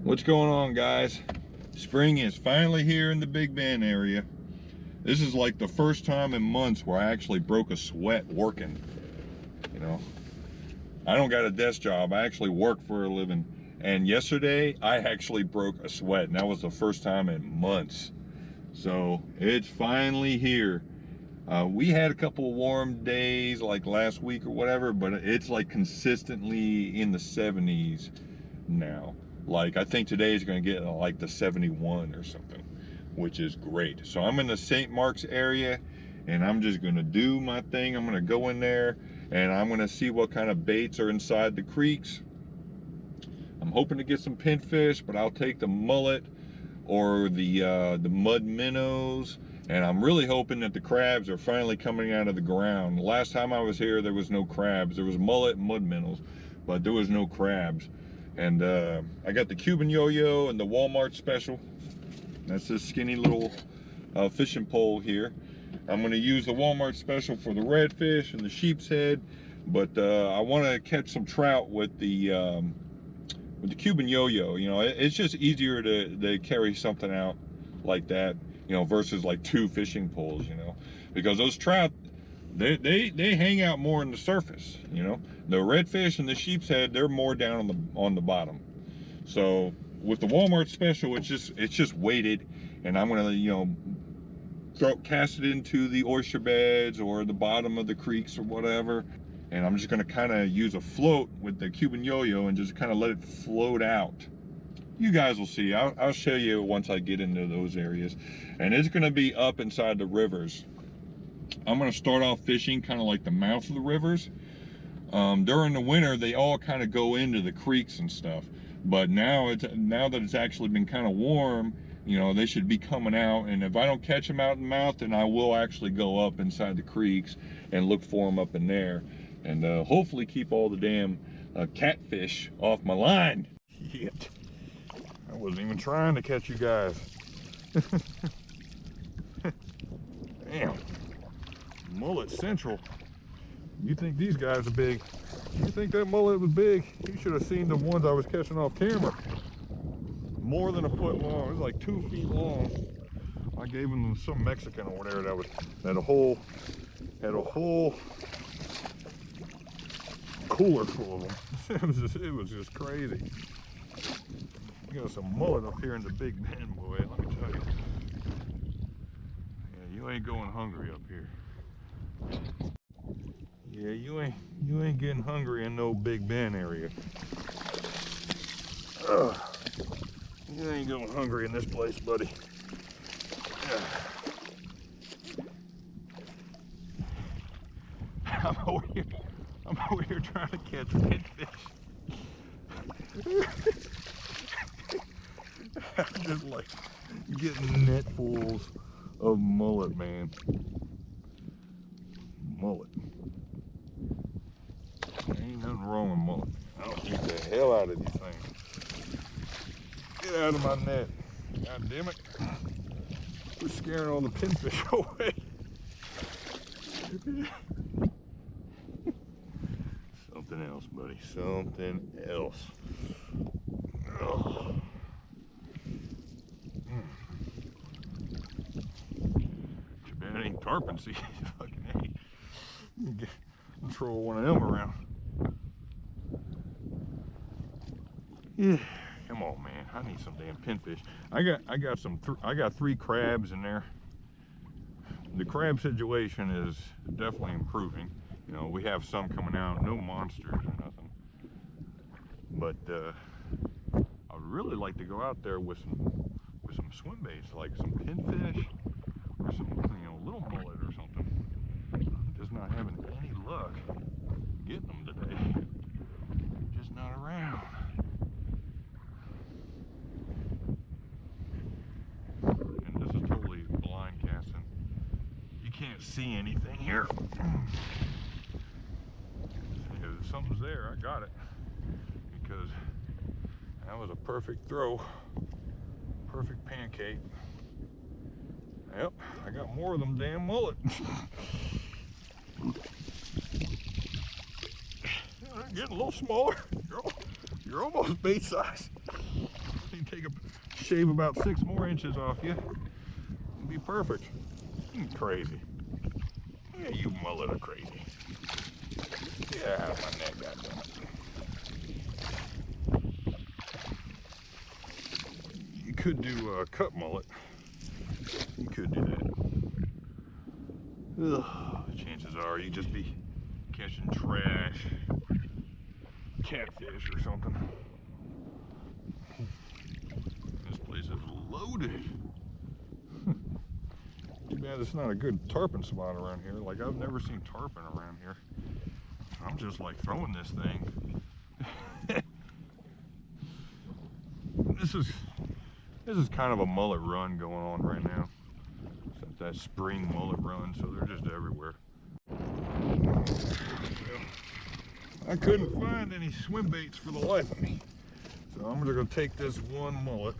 What's going on, guys? Spring is finally here in the Big Bend area. This is like the first time in months where I actually broke a sweat working. You know, I don't got a desk job. I actually work for a living. And yesterday I actually broke a sweat, and that was the first time in months. So it's finally here. We had a couple of warm days like last week or whatever, but it's like consistently in the 70s now. Like I think today is going to get like the 71 or something, which is great. So I'm in the St. Mark's area, and I'm just going to do my thing. I'm going to go in there and I'm going to see what kind of baits are inside the creeks. I'm hoping to get some pinfish, but I'll take the mullet or the mud minnows. And I'm really hoping that the crabs are finally coming out of the ground. The last time I was here, there was no crabs. There was mullet and mud minnows, but there was no crabs. And I got the Cuban yo-yo and the Walmart special. That's this skinny little fishing pole here. I'm going to use the Walmart special for the redfish and the sheep's head, but I want to catch some trout with the Cuban yo-yo. You know, it's just easier to carry something out like that, you know, versus like two fishing poles, you know, because those trout, they hang out more on the surface, you know. The redfish and the sheep's head, they're more down on the bottom. So with the Walmart special, it's just weighted, and I'm gonna, you know, cast it into the oyster beds or the bottom of the creeks or whatever, and I'm just gonna kind of use a float with the Cuban yo-yo and just kind of let it float out. You guys will see. I'll show you once I get into those areas. And it's going to be up inside the rivers. I'm going to start off fishing kind of like the mouth of the rivers. During the winter, they all kind of go into the creeks and stuff. But now that it's actually been kind of warm, you know, they should be coming out. And if I don't catch them out in the mouth, then I will actually go up inside the creeks and look for them up in there. And hopefully keep all the damn catfish off my line. Shit. I wasn't even trying to catch you guys. Damn. Mullet Central. You think these guys are big? You think that mullet was big? You should have seen the ones I was catching off camera. More than a foot long. It was like 2 feet long. I gave them some Mexican over there that had a whole cooler full of them. It was just crazy. You got some mullet up here in the Big Bend, boy, let me tell you. Yeah, you ain't going hungry up here. Yeah, you ain't getting hungry in no Big Bend area. You ain't going hungry in this place, buddy. I'm over here trying to catch redfish. I'm just like getting netfuls of mullet, man. Mullet. Ain't nothing wrong with mullet. I'll eat the hell out of these things. Get out of my net. God damn it. We're scaring all the pinfish away. Something else, buddy. Something else. Ugh. Too bad it ain't tarpon season. Fucking hey. Throw one of them around. Yeah. Come on, man. I need some damn pinfish. I got 3 crabs in there. The crab situation is definitely improving. You know, we have some coming out, no monsters or nothing. But I would really like to go out there with some swim baits, like some pinfish or some, you know, little mullet or something. I'm just not having any luck getting them today. Just not around. And this is totally blind casting. You can't see anything here. If something's there, I got it. Because that was a perfect throw. Perfect pancake. Yep, I got more of them damn mullet. They're getting a little smaller. You're almost bait size. shave about 6 more inches off you. It'd be perfect. You're crazy. Yeah, you mullet are crazy. Get out of my neck, goddammit. You could do a cut mullet. You could do that. Ugh, chances are you'd just be catching trash, catfish or something. This place is loaded. Too bad it's not a good tarpon spot around here. Like, I've never seen tarpon around here. I'm just like throwing this thing. This is kind of a mullet run going on right now. It's that spring mullet run, so they're just everywhere. I couldn't find any swim baits for the life of me. So I'm just gonna take this one mullet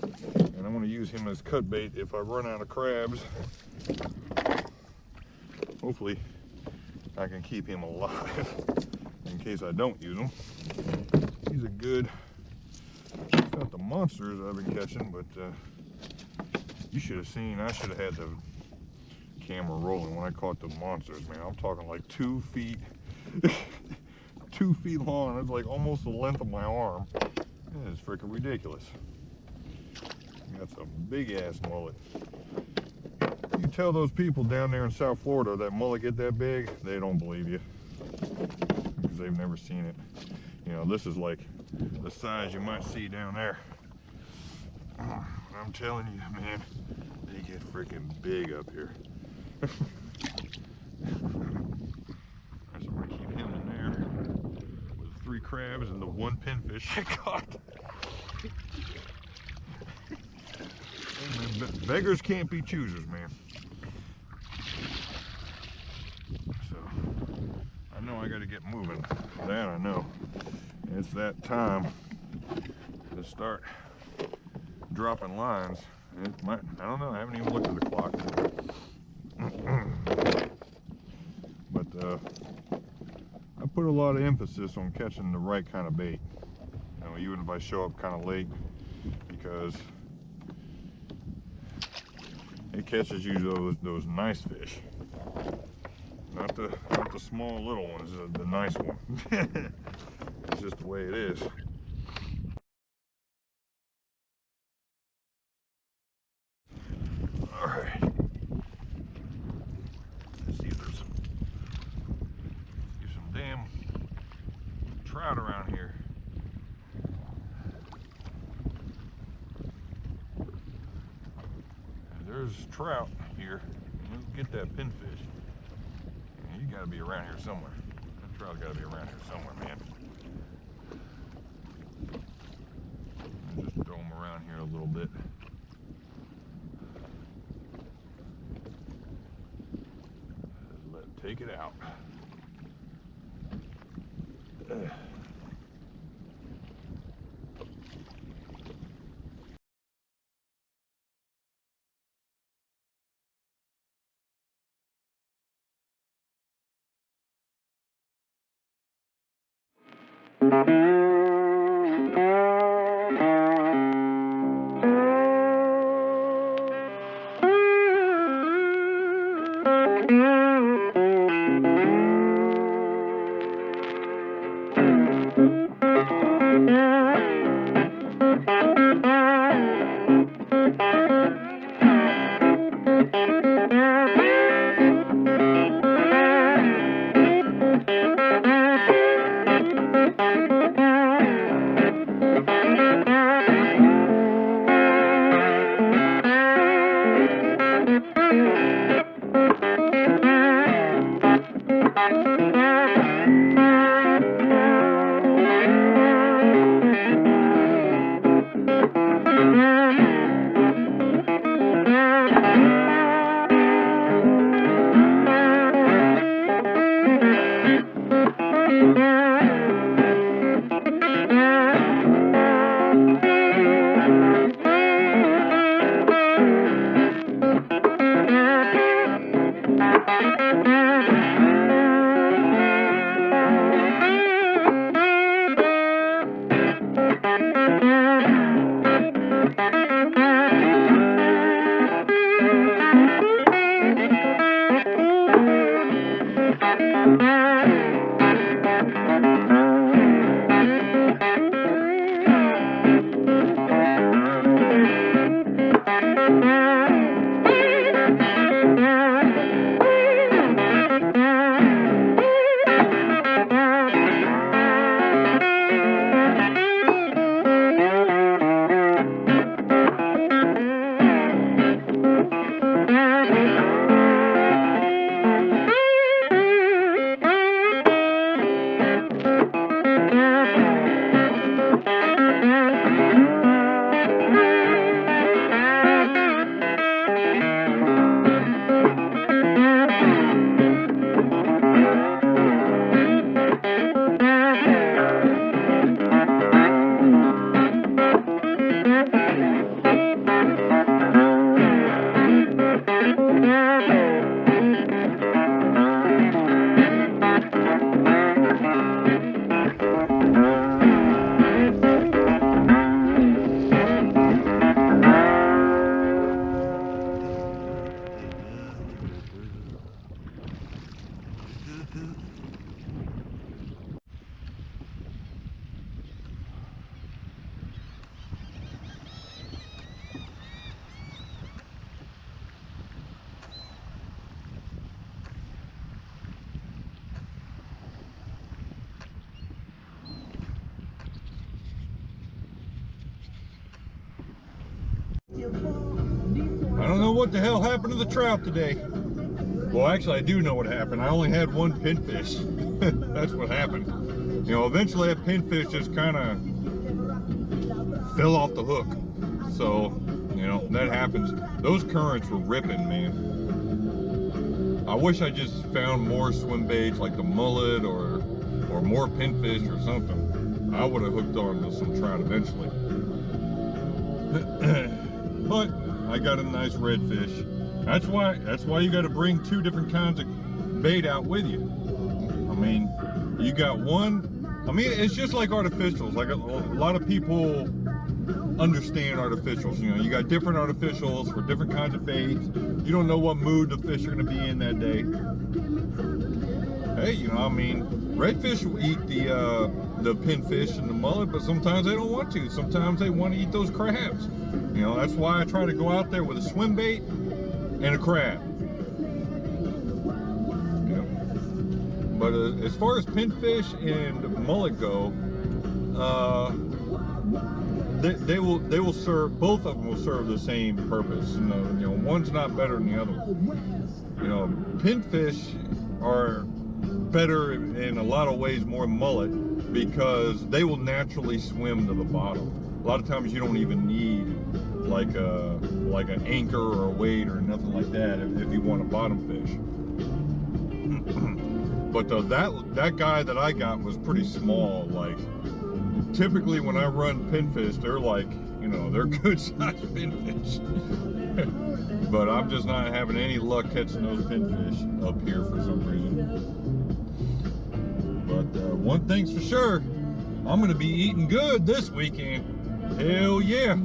and I'm gonna use him as cut bait if I run out of crabs. Hopefully I can keep him alive in case I don't use him. He's a good, not the monsters I've been catching, but you should have seen, I should have had the camera rolling when I caught the monsters, man. I'm talking like 2 feet, 2 feet long. It's like almost the length of my arm. It is freaking ridiculous. Got some big ass mullet. You tell those people down there in South Florida that mullet get that big, they don't believe you because they've never seen it. You know, this is like the size you might see down there. I'm telling you, man, they get freaking big up here. So I'm gonna keep him in there with 3 crabs and the 1 pinfish I caught. Beggars can't be choosers, man. So I know I got to get moving. That I know. It's that time to start dropping lines. It might, I don't know. I haven't even looked at the clock. But I put a lot of emphasis on catching the right kind of bait. You know, even if I show up kind of late, because it catches you those nice fish, not the small little ones, the nice one. It's just the way it is. All right. Let's see if there's some damn trout around here. There's trout here. Let's get that pinfish. You gotta be around here somewhere. That trout's gotta be around here somewhere, man. I'll just throw them around here a little bit. Take it out. don't know what the hell happened to the trout today. Well, actually, I do know what happened. I only had one pinfish. That's what happened. You know, eventually that pinfish just kind of fell off the hook. So, you know, that happens. Those currents were ripping, man. I wish I just found more swim baits like the mullet or more pinfish or something. I would have hooked on to some trout eventually. But I got a nice redfish. That's why you got to bring two different kinds of bait out with you. I mean, you got one. I mean, it's just like artificials. Like a lot of people understand artificials. You know, you got different artificials for different kinds of baits. You don't know what mood the fish are going to be in that day. Hey, you know, I mean, redfish will eat the pinfish and the mullet, but sometimes they don't want to. Sometimes they want to eat those crabs. You know, that's why I try to go out there with a swim bait and a crab. Yeah. But as far as pinfish and mullet go, they will serve, both of them will serve the same purpose. You know, one's not better than the other one. You know, pinfish are better in a lot of ways more than mullet because they will naturally swim to the bottom. A lot of times you don't even need like an anchor or a weight or nothing like that if you want a bottom fish. But that guy that I got was pretty small. Like, typically when I run pinfish, they're like, you know, they're good sized pinfish. But I'm just not having any luck catching those pinfish up here for some reason. But one thing's for sure, I'm gonna be eating good this weekend. Hell yeah.